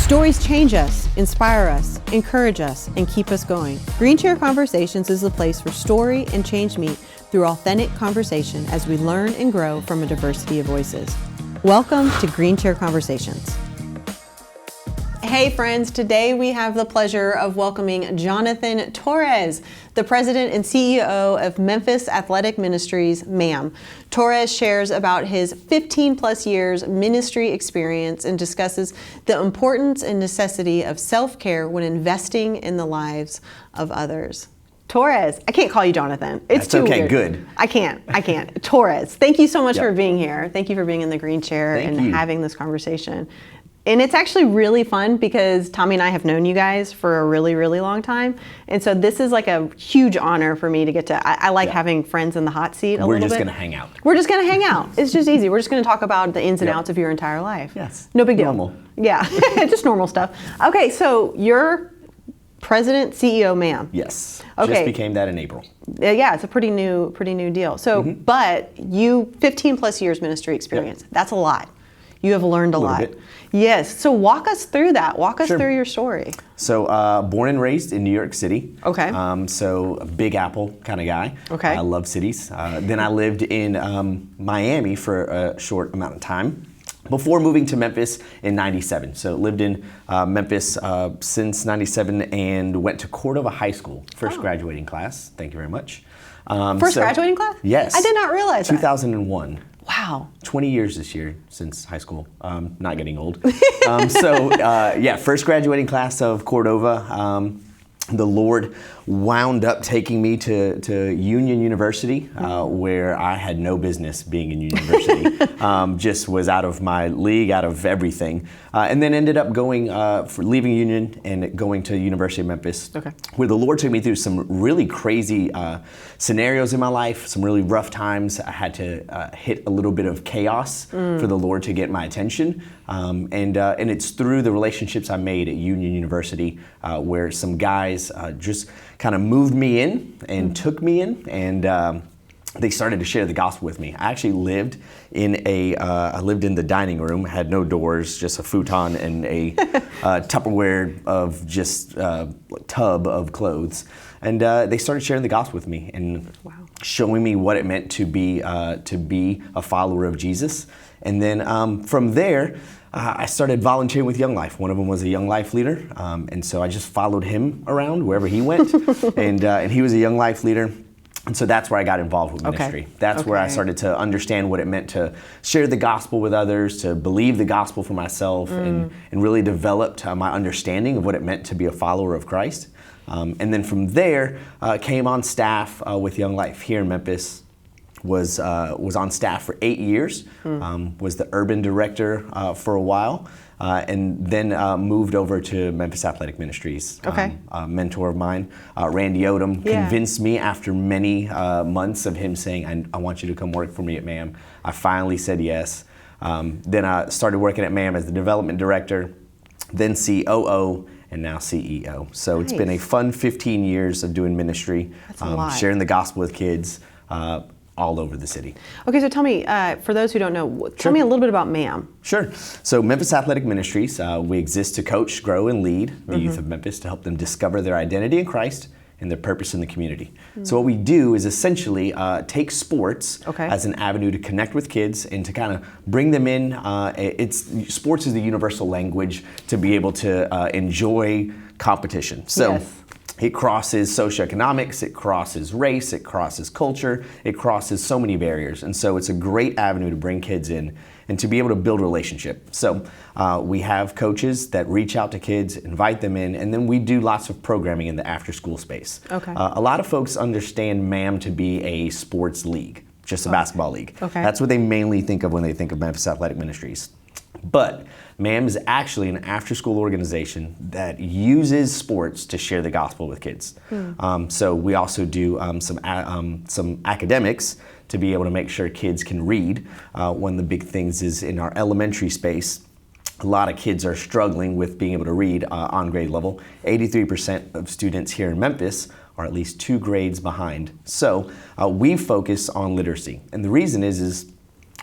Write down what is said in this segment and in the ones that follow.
Stories change us, inspire us, encourage us, and keep us going. Green Chair Conversations is the place where story and change meet through authentic conversation as we learn and grow from a diversity of voices. Welcome to Green Chair Conversations. Hey friends, today we have the pleasure of welcoming Johnathan Torres, the president and CEO of Memphis Athletic Ministries, MAM. Torres shares about his 15 plus years ministry experience and discusses the importance and necessity of self-care when investing in the lives of others. Torres, I can't call you Johnathan. It's too okay, weird. good. I can't. Torres, thank you so much for being here. Thank you for being in the green chair having this conversation. And it's actually really fun because Tommy and I have known you guys for a really, really long time. And so this is like a huge honor for me to get to, I like having friends in the hot seat a little bit. We're just going to hang out. We're just going to hang out. It's just easy. We're just going to talk about the ins and outs of your entire life. Yes. No big deal. Normal. Yeah, just normal stuff. Okay, so you're President, CEO, MAM. Yes. Okay. Just became that in April. Yeah, it's a pretty new deal. So, but you, 15 plus years ministry experience. Yep. That's a lot. You have learned a lot. Bit. Yes. So walk us through that. Walk us through your story. So born and raised in New York City. Okay. So a Big Apple kind of guy. Okay. I love cities. Then I lived in Miami for a short amount of time before moving to Memphis in 97. So lived in Memphis since 97 and went to Cordova High School, first graduating class. Thank you very much. First graduating class? Yes. I did not realize 2001. Wow. 20 years this year since high school. Not getting old. First graduating class of Cordova. The Lord wound up taking me to Union University, where I had no business being in university. Just was out of my league, out of everything. And then ended up going, leaving Union and going to University of Memphis, where the Lord took me through some really crazy scenarios in my life, some really rough times. I had to hit a little bit of chaos for the Lord to get my attention. And it's through the relationships I made at Union University where some guys just kind of moved me in and took me in, and they started to share the gospel with me. I actually lived in the dining room, had no doors, just a futon and a Tupperware of just tub of clothes. And they started sharing the gospel with me and showing me what it meant to be a follower of Jesus. And then from there, I started volunteering with Young Life. One of them was a Young Life leader, and so I just followed him around wherever he went, and he was a Young Life leader. And so that's where I got involved with ministry. That's where I started to understand what it meant to share the gospel with others, to believe the gospel for myself, and really developed my understanding of what it meant to be a follower of Christ. And then from there, came on staff with Young Life here in Memphis. Was on staff for 8 years, was the urban director for a while, and then moved over to Memphis Athletic Ministries. A mentor of mine, Randy Odom, convinced me after many months of him saying, I want you to come work for me at MAM. I finally said yes. Then I started working at MAM as the development director, then COO, and now CEO. So It's been a fun 15 years of doing ministry, sharing the gospel with kids, all over the city. Okay, so tell me, for those who don't know, tell me a little bit about MAM. Sure. So Memphis Athletic Ministries, we exist to coach, grow, and lead the youth of Memphis to help them discover their identity in Christ and their purpose in the community. So what we do is essentially take sports as an avenue to connect with kids and to kind of bring them in. Sports is the universal language to be able to enjoy competition. So. It crosses socioeconomics, it crosses race, it crosses culture, it crosses so many barriers. And so it's a great avenue to bring kids in and to be able to build a relationship. So we have coaches that reach out to kids, invite them in, and then we do lots of programming in the after-school space. A lot of folks understand MAM to be a sports league, just a basketball league. That's what they mainly think of when they think of Memphis Athletic Ministries. But MAM is actually an after-school organization that uses sports to share the gospel with kids. So we also do some academics to be able to make sure kids can read. One of the big things is in our elementary space, a lot of kids are struggling with being able to read on grade level. 83% of students here in Memphis are at least 2 grades behind. So we focus on literacy. And the reason is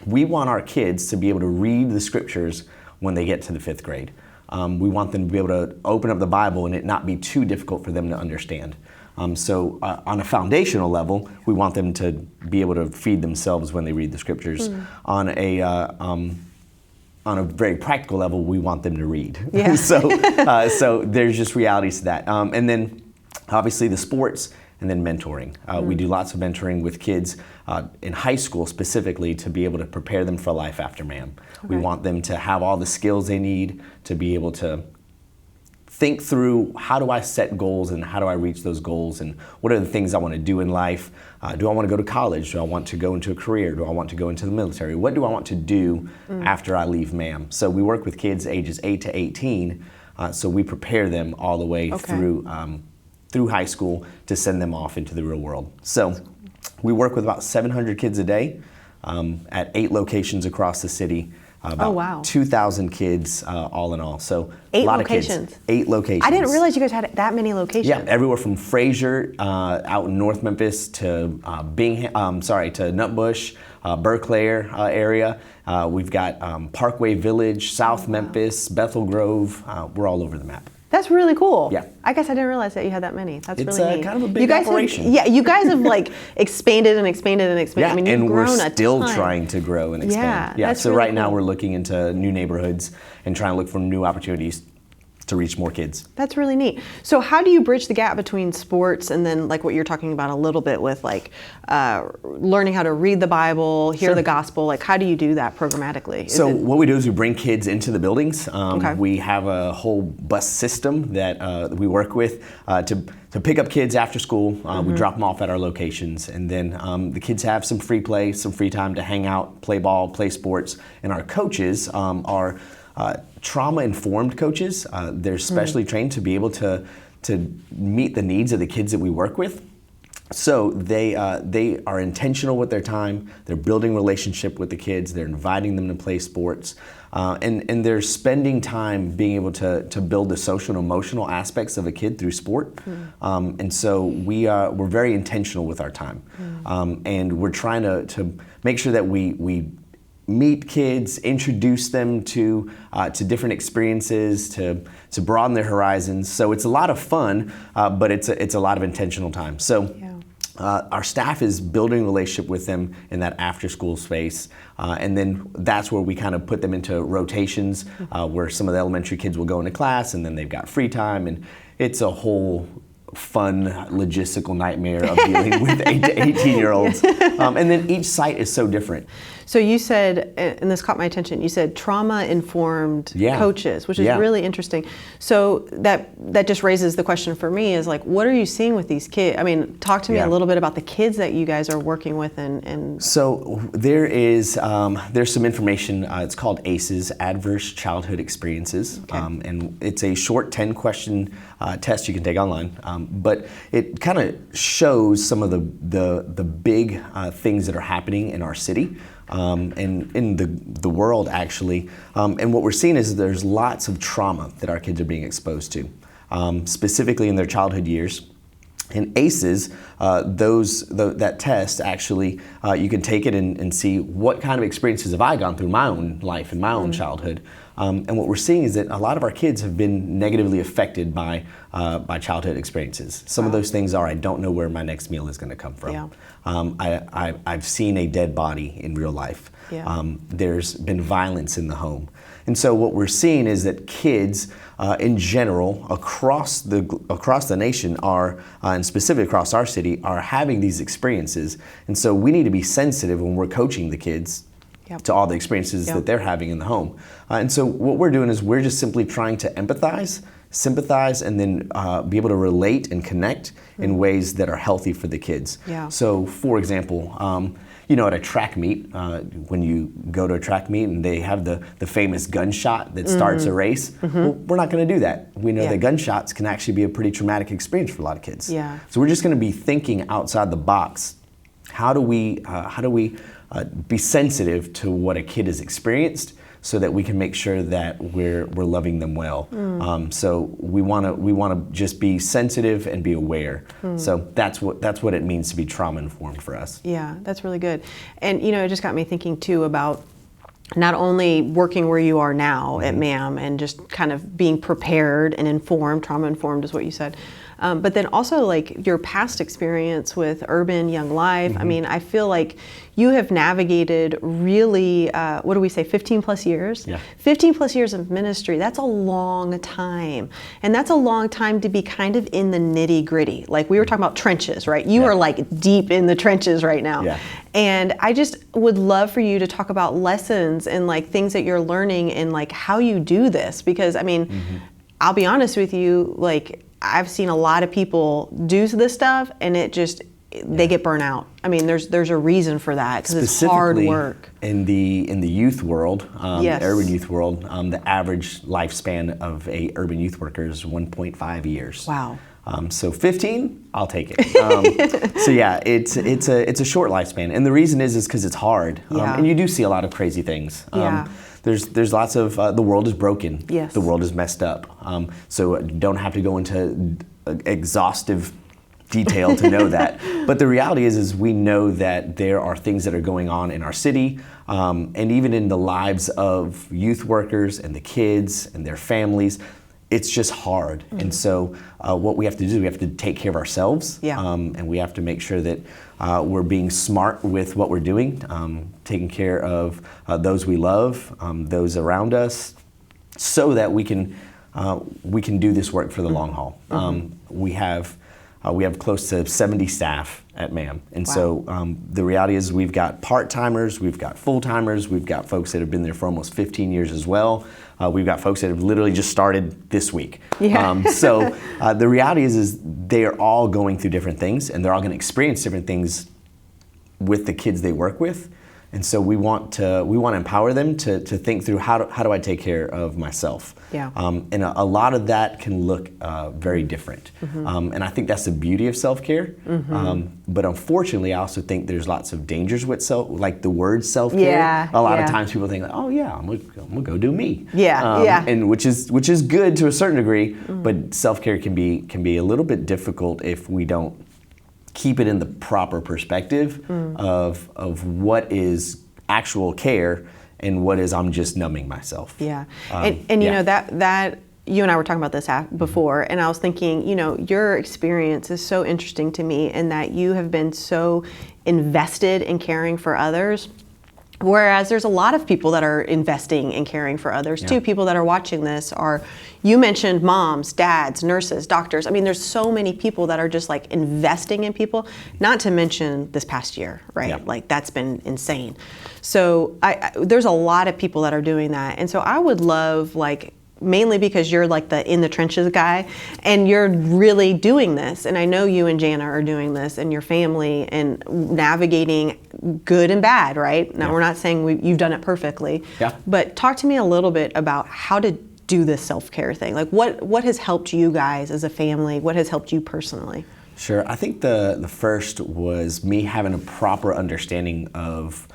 we want our kids to be able to read the scriptures when they get to the 5th grade. We want them to be able to open up the Bible and it not be too difficult for them to understand. So on a foundational level, we want them to be able to feed themselves when they read the scriptures. On a very practical level, we want them to read. Yeah. So there's just realities to that. And then obviously the sports, and then mentoring. We do lots of mentoring with kids in high school specifically to be able to prepare them for life after MAM. Okay. We want them to have all the skills they need to be able to think through, how do I set goals and how do I reach those goals, and what are the things I want to do in life? Do I want to go to college? Do I want to go into a career? Do I want to go into the military? What do I want to do after I leave MAM? So we work with kids ages 8 to 18, so we prepare them all the way through high school to send them off into the real world. So we work with about 700 kids a day at 8 locations across the city. About 2,000 kids all in all. So 8 a lot locations. Of kids. 8 locations. I didn't realize you guys had that many locations. Yeah, everywhere from Fraser out in North Memphis to to Nutbush, Berkeley area. We've got Parkway Village, South Memphis, Bethel Grove. We're all over the map. That's really cool. Yeah. I guess I didn't realize that you had that many. That's it's really neat. Kind of a big operation. You guys have like expanded and expanded and expanded. Yeah, I mean, you've and grown we're still a ton. trying to grow and expand. Yeah, So really right now cool. we're looking into new neighborhoods and trying to look for new opportunities to reach more kids. That's really neat. So how do you bridge the gap between sports and then like what you're talking about a little bit with like learning how to read the Bible, hear the gospel? Like how do you do that programmatically? So what we do is we bring kids into the buildings. Okay. We have a whole bus system that we work with to pick up kids after school. We drop them off at our locations, and then the kids have some free play, some free time to hang out, play ball, play sports, and our coaches are trauma-informed coaches. They're specially trained to be able to meet the needs of the kids that we work with. So they are intentional with their time. They're building relationship with the kids. They're inviting them to play sports, and they're spending time being able to build the social and emotional aspects of a kid through sport. And so we're very intentional with our time, and we're trying to make sure that we meet kids, introduce them to different experiences, to broaden their horizons. So it's a lot of fun, but it's a lot of intentional time. So our staff is building a relationship with them in that after-school space, and then that's where we kind of put them into rotations, where some of the elementary kids will go into class, and then they've got free time, and it's a whole fun logistical nightmare of dealing with 8 to 18-year-olds. And then each site is so different. So you said, and this caught my attention, you said trauma-informed coaches, which is really interesting. So that just raises the question for me is like, what are you seeing with these kids? I mean, talk to me a little bit about the kids that you guys are working with. And So there's some information, it's called ACEs, Adverse Childhood Experiences. And it's a short 10-question test you can take online. But it kind of shows some of the big things that are happening in our city. And in the world, actually. And what we're seeing is there's lots of trauma that our kids are being exposed to, specifically in their childhood years. And ACEs, that test, actually, you can take it and see what kind of experiences have I gone through my own life and my own childhood. And what we're seeing is that a lot of our kids have been negatively affected by childhood experiences. Some of those things are, I don't know where my next meal is going to come from. I've seen a dead body in real life. There's been violence in the home. And so what we're seeing is that kids in general across the nation are, and specifically across our city, are having these experiences. And so we need to be sensitive when we're coaching the kids to all the experiences that they're having in the home. And so what we're doing is we're just simply trying to empathize, sympathize, and then be able to relate and connect in ways that are healthy for the kids. So for example, at a track meet, when you go to a track meet and they have the famous gunshot that starts a race, well, we're not going to do that. We know that gunshots can actually be a pretty traumatic experience for a lot of kids. So we're just going to be thinking outside the box. How do we be sensitive to what a kid has experienced, so that we can make sure that we're loving them well. So we want to just be sensitive and be aware. So that's what it means to be trauma informed for us. Yeah, that's really good. And it just got me thinking too about not only working where you are now at MAM and just kind of being prepared and informed, trauma-informed is what you said, but then also like your past experience with Urban Young Life. I mean, I feel like you have navigated really, what do we say, 15 plus years? Yeah. 15 plus years of ministry, that's a long time. And that's a long time to be kind of in the nitty gritty. Like we were talking about trenches, right? You are like deep in the trenches right now. Yeah. And I just would love for you to talk about lessons and like things that you're learning and like how you do this. Because I mean, I'll be honest with you, like I've seen a lot of people do this stuff and it just, they get burnt out. I mean, there's a reason for that because it's hard work. In the youth world, Yes. the urban youth world, the average lifespan of a urban youth worker is 1.5 years. Wow. So 15, I'll take it. So yeah, it's a short lifespan, and the reason is because it's hard, Yeah. and you do see a lot of crazy things. Yeah. There's lots of the world is broken. Yes. The world is messed up. So don't have to go into exhaustive detail to know that. But the reality is we know that there are things that are going on in our city, and even in the lives of youth workers and the kids and their families. It's just hard. And so what we have to do, we have to take care of ourselves, and we have to make sure that we're being smart with what we're doing, taking care of those we love, those around us, so that we can do this work for the long haul. We have close to 70 staff at MAM. And so the reality is we've got part-timers, we've got full-timers, we've got folks that have been there for almost 15 years as well. We've got folks that have literally just started this week. Yeah. So the reality is they are all going through different things, and they're all going to experience different things with the kids they work with. And so we want to empower them to think through how do I take care of myself. Yeah. And a lot of that can look very different. And I think that's the beauty of self-care. But unfortunately, I also think there's lots of dangers with like the word self-care. Yeah, a lot of times people think, oh yeah, I'm gonna go do me. Yeah. And which is good to a certain degree, but self-care can be a little bit difficult if we don't keep it in the proper perspective of what is actual care and what is I'm just numbing myself. Yeah. And you know, that you and I were talking about this before, and I was thinking, you know, your experience is so interesting to me in that you have been so invested in caring for others. Whereas there's a lot of people that are investing in caring for others too. People that are watching this are, you mentioned moms, dads, nurses, doctors. I mean, there's so many people that are just like investing in people, not to mention this past year, right? Yeah. Like that's been insane. So there's a lot of people that are doing that. And so I would love, like, mainly because you're like the in the trenches guy and you're really doing this. And I know you and Jana are doing this and your family and navigating good and bad, right? Now we're not saying you've done it perfectly, but talk to me a little bit about how to do this self-care thing. Like what has helped you guys as a family? What has helped you personally? Sure. I think the first was me having a proper understanding of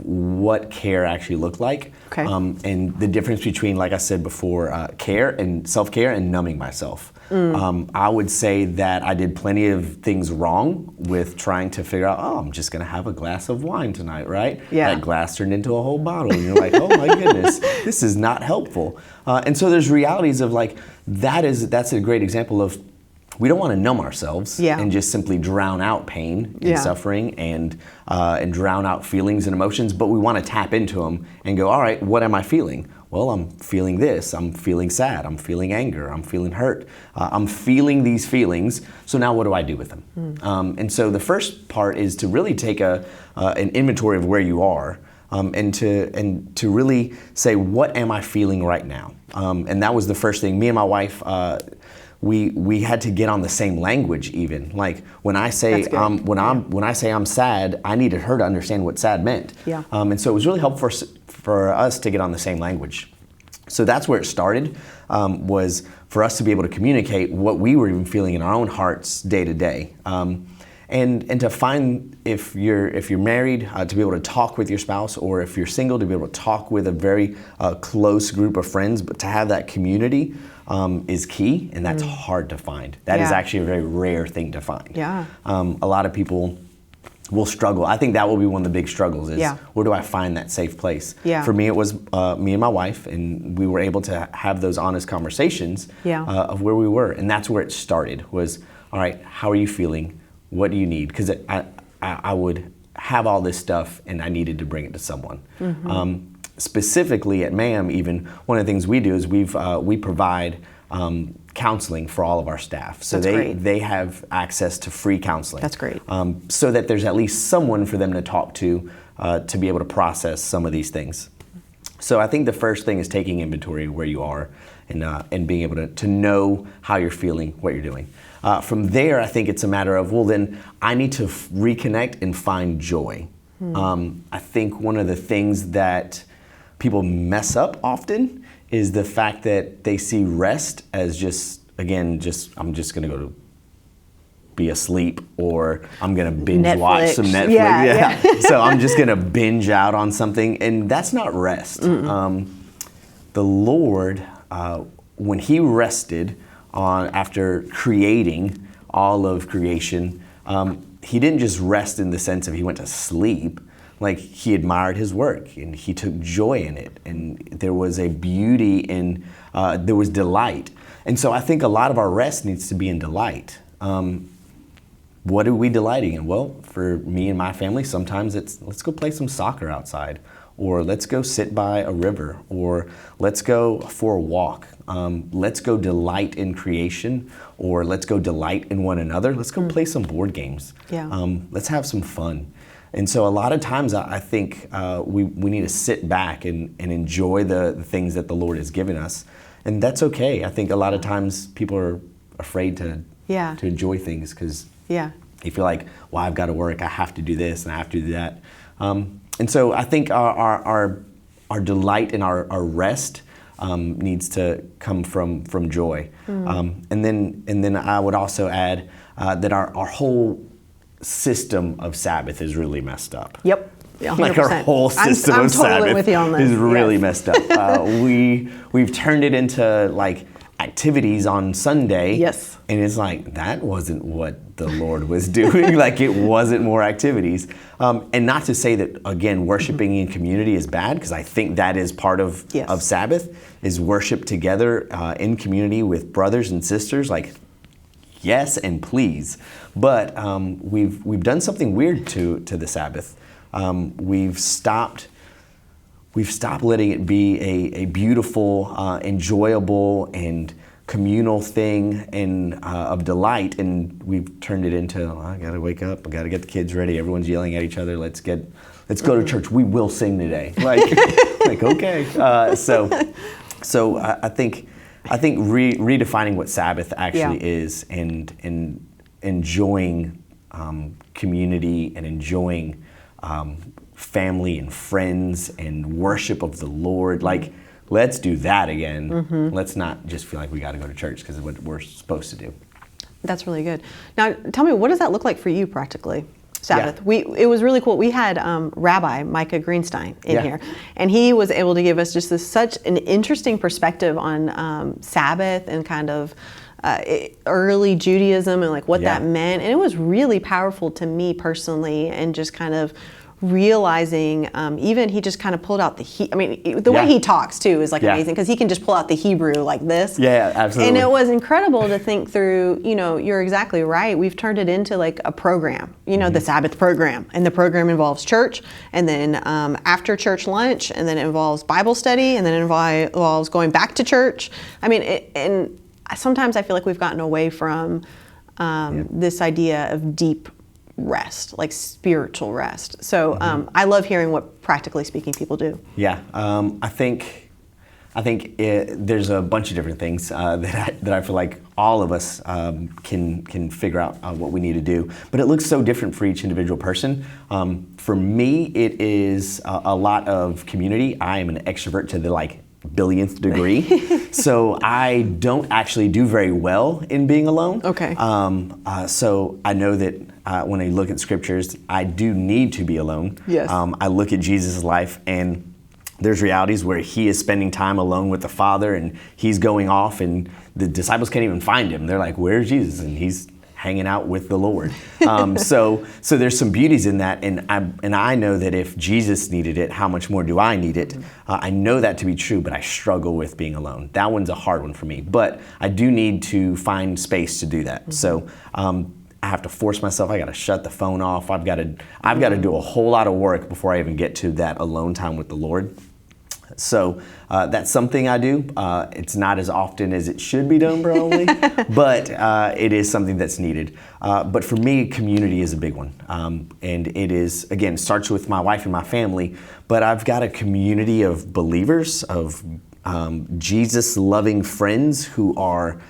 what care actually looked like, and the difference between, like I said before, care and self-care and numbing myself. I would say that I did plenty of things wrong with trying to figure out, I'm just going to have a glass of wine tonight, right? Yeah. That glass turned into a whole bottle, and you're like, oh my goodness, this is not helpful. And so there's realities of like, that's a great example of, we don't want to numb ourselves and just simply drown out pain and suffering and drown out feelings and emotions, but we want to tap into them and go, all right, what am I feeling? Well, I'm feeling this. I'm feeling sad. I'm feeling anger. I'm feeling hurt. I'm feeling these feelings. So now what do I do with them? And so the first part is to really take an inventory of where you are. And to really say, what am I feeling right now? And that was the first thing. Me and my wife, we had to get on the same language even. Like when I say when I say I'm sad, I needed her to understand what sad meant. Yeah. And so it was really helpful for us to get on the same language. So that's where it started, was for us to be able to communicate what we were even feeling in our own hearts day to day. And to find, if you're married, to be able to talk with your spouse, or if you're single, to be able to talk with a very close group of friends, but to have that community is key, and that's hard to find. That is actually a very rare thing to find. Yeah. A lot of people we'll struggle. I think that will be one of the big struggles is Yeah. where do I find that safe place? Yeah. For me, it was me and my wife, and we were able to have those honest conversations Yeah. of where we were. And that's where it started was, all right, how are you feeling? What do you need? Because I would have all this stuff and I needed to bring it to someone. Specifically at MAM, even one of the things we do is we provide counseling for all of our staff. So That's great. they have access to free counseling. That's great. So that there's at least someone for them to talk to be able to process some of these things. So I think the first thing is taking inventory of where you are and being able to know how you're feeling, what you're doing. From there, I think it's a matter of, well, then I need to reconnect and find joy. I think one of the things that people mess up often is the fact that they see rest as just I'm just going to go to be asleep, or I'm going to binge watch some Netflix. Yeah. So I'm just going to binge out on something, and that's not rest. The Lord, when He rested after creating all of creation, He didn't just rest in the sense of He went to sleep. Like, He admired His work and He took joy in it, and there was a beauty in, there was delight. And so I think a lot of our rest needs to be in delight. What are we delighting in? Well, for me and my family, sometimes it's let's go play some soccer outside, or let's go sit by a river, or let's go for a walk. Let's go delight in creation, or let's go delight in one another. Let's go play some board games. Yeah. Let's have some fun. And so a lot of times I think we need to sit back and enjoy the things that the Lord has given us. And that's okay. I think a lot of times people are afraid to enjoy things because they feel like, well, I've got to work, I have to do this and I have to do that. And so I think our delight and our rest needs to come from joy. And then I would also add that our whole system of Sabbath is really messed up. Yep. Yeah, 100%. Like our whole system I'm of totally Sabbath with you on this. is really messed up. We've turned it into like activities on Sunday. Yes. And it's like, that wasn't what the Lord was doing. Like, it wasn't more activities. And not to say that, again, worshiping in community is bad, because I think that is part of Sabbath, is worship together in community with brothers and sisters. Like, yes and please. But we've done something weird to the Sabbath. We've stopped letting it be a beautiful, enjoyable, and communal thing and of delight, and we've turned it into, I gotta wake up, I gotta get the kids ready, everyone's yelling at each other, let's go to church, we will sing today. Like okay. So I think redefining what Sabbath actually is, and enjoying community and enjoying family and friends and worship of the Lord. Like, let's do that again. Let's not just feel like we got to go to church because of what we're supposed to do. That's really good. Now, tell me, what does that look like for you practically? Sabbath. It was really cool. We had Rabbi Micah Greenstein in here, and he was able to give us just such an interesting perspective on Sabbath and kind of early Judaism and like what that meant. And it was really powerful to me personally, and just kind of realizing, even he just kind of pulled out the way he talks too is like amazing, because he can just pull out the Hebrew like this. Yeah, absolutely. And it was incredible to think through, you're exactly right. We've turned it into like a program, the Sabbath program. And the program involves church, and then after church lunch, and then it involves Bible study, and then it involves going back to church. And sometimes I feel like we've gotten away from this idea of deep rest, like spiritual rest. So I love hearing what, practically speaking, people do. Yeah, I think there's a bunch of different things that I feel like all of us can figure out what we need to do. But it looks so different for each individual person. For me, it is a lot of community. I am an extrovert to the billionth degree. So I don't actually do very well in being alone. Okay. So I know that when I look at scriptures, I do need to be alone. Yes. I look at Jesus' life, and there's realities where he is spending time alone with the Father, and he's going off, and the disciples can't even find him. They're like, where's Jesus? And he's hanging out with the Lord. So there's some beauties in that, and I know that if Jesus needed it, how much more do I need it? I know that to be true, but I struggle with being alone. That one's a hard one for me, but I do need to find space to do that. So I have to force myself. I got to shut the phone off. I've got to do a whole lot of work before I even get to that alone time with the Lord. So that's something I do. It's not as often as it should be done, probably, but it is something that's needed. But for me, community is a big one. And it is, again, it starts with my wife and my family, but I've got a community of believers, of Jesus-loving friends who are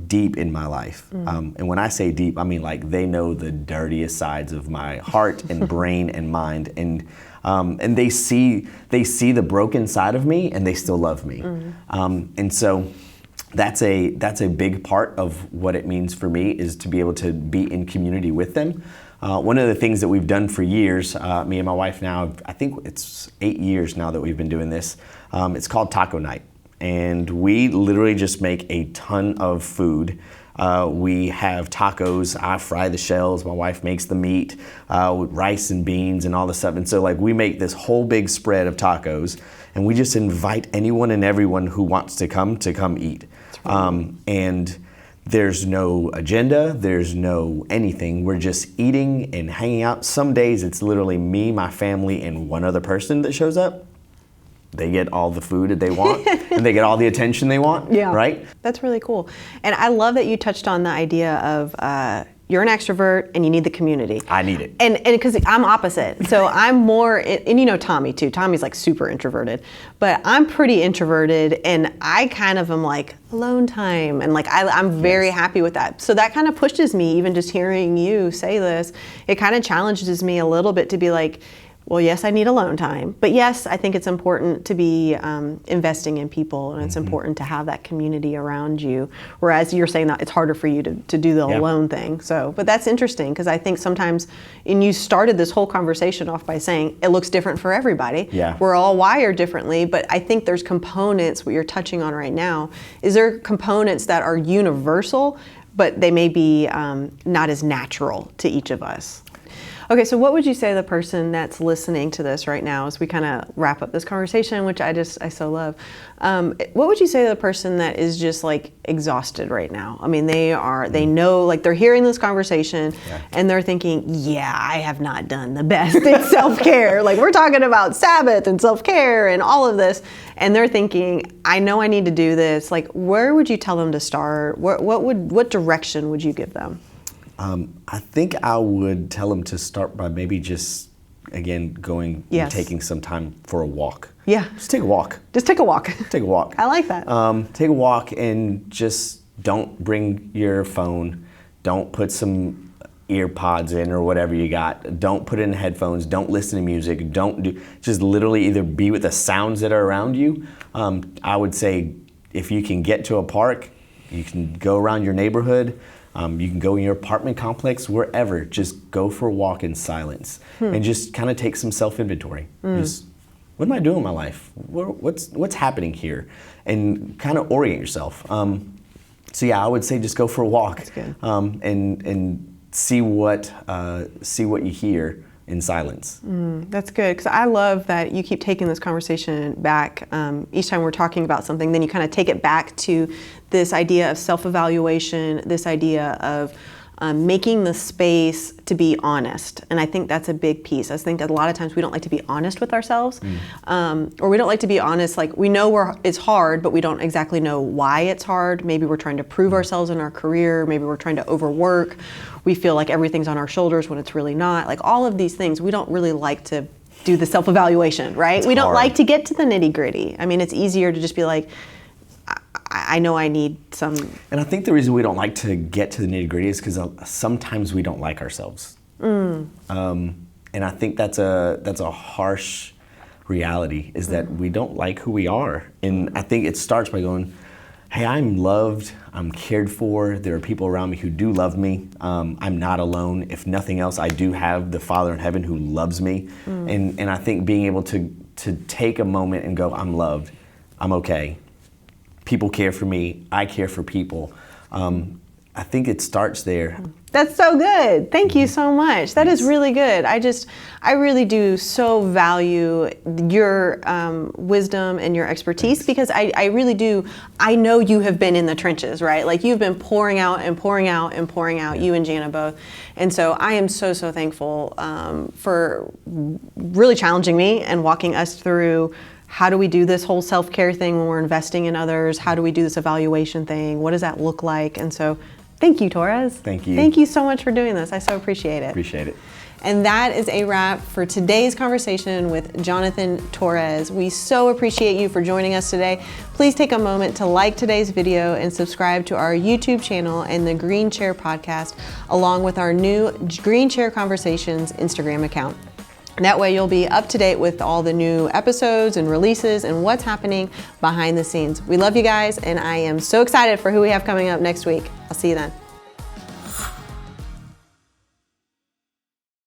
deep in my life. And when I say deep, I mean like they know the dirtiest sides of my heart and brain and mind. And they see the broken side of me, and they still love me. And so that's a big part of what it means for me, is to be able to be in community with them. One of the things that we've done for years, me and my wife now, I think it's 8 years now that we've been doing this. It's called Taco Night, and we literally just make a ton of food. We have tacos. I fry the shells. My wife makes the meat with rice and beans and all this stuff. And so like we make this whole big spread of tacos, and we just invite anyone and everyone who wants to come eat. And there's no agenda. There's no anything. We're just eating and hanging out. Some days it's literally me, my family, and one other person that shows up. They get all the food that they want, and they get all the attention they want, right? That's really cool. And I love that you touched on the idea of you're an extrovert and you need the community. I need it. And because I'm opposite. So I'm more, and you know Tommy too. Tommy's like super introverted, but I'm pretty introverted, and I kind of am like alone time, and like I'm very happy with that. So that kind of pushes me, even just hearing you say this, it kind of challenges me a little bit to be like, well, yes, I need alone time, but yes, I think it's important to be investing in people, and it's important to have that community around you. Whereas you're saying that it's harder for you to do the alone thing. So, but that's interesting, because I think sometimes, and you started this whole conversation off by saying it looks different for everybody. Yeah. We're all wired differently, but I think there's components, what you're touching on right now, is there components that are universal, but they may be not as natural to each of us. Okay, so what would you say to the person that's listening to this right now as we kind of wrap up this conversation, which I so love? What would you say to the person that is just like exhausted right now? I mean, they know, like they're hearing this conversation and they're thinking, yeah, I have not done the best in self-care. Like we're talking about Sabbath and self-care and all of this. And they're thinking, I know I need to do this. Like, where would you tell them to start? What direction would you give them? I think I would tell them to start by maybe just, again, going and taking some time for a walk. Yeah. Just take a walk. Just take a walk. Take a walk. I like that. Take a walk, and just don't bring your phone. Don't put some ear pods in or whatever you got. Don't put in headphones. Don't listen to music. Just literally either be with the sounds that are around you. I would say if you can get to a park, you can go around your neighborhood. You can go in your apartment complex, wherever. Just go for a walk in silence and just kind of take some self-inventory. Just, what am I doing in my life? What's happening here? And kind of orient yourself. So yeah, I would say just go for a walk. That's good. And see what you hear in silence. That's good, because I love that you keep taking this conversation back. Each time we're talking about something, then you kind of take it back to this idea of self-evaluation, this idea of making the space to be honest. And I think that's a big piece. I think that a lot of times we don't like to be honest with ourselves, or we don't like to be honest, like we know it's hard, but we don't exactly know why it's hard. Maybe we're trying to prove ourselves in our career. Maybe we're trying to overwork. We feel like everything's on our shoulders when it's really not. Like all of these things, we don't really like to do the self-evaluation, right? We don't like to get to the nitty-gritty. I mean, it's easier to just be like, I know I need some. And I think the reason we don't like to get to the nitty-gritty is because sometimes we don't like ourselves. And I think that's a harsh reality, is that we don't like who we are. And I think it starts by going, hey, I'm loved, I'm cared for, there are people around me who do love me, I'm not alone. If nothing else, I do have the Father in heaven who loves me. And I think being able to take a moment and go, I'm loved, I'm okay. People care for me, I care for people. I think it starts there. That's so good. Thank you so much. That is really good. I really do so value your wisdom and your expertise because I really do. I know you have been in the trenches, right? Like you've been pouring out and pouring out and pouring out, you and Jana both. And so I am so thankful for really challenging me and walking us through how do we do this whole self-care thing when we're investing in others? How do we do this evaluation thing? What does that look like? And so thank you, Torres. Thank you. Thank you so much for doing this. I so appreciate it. Appreciate it. And that is a wrap for today's conversation with Johnathan Torres. We so appreciate you for joining us today. Please take a moment to like today's video and subscribe to our YouTube channel and the Green Chair podcast, along with our new Green Chair Conversations Instagram account. That way you'll be up to date with all the new episodes and releases and what's happening behind the scenes. We love you guys, and I am so excited for who we have coming up next week. I'll see you then.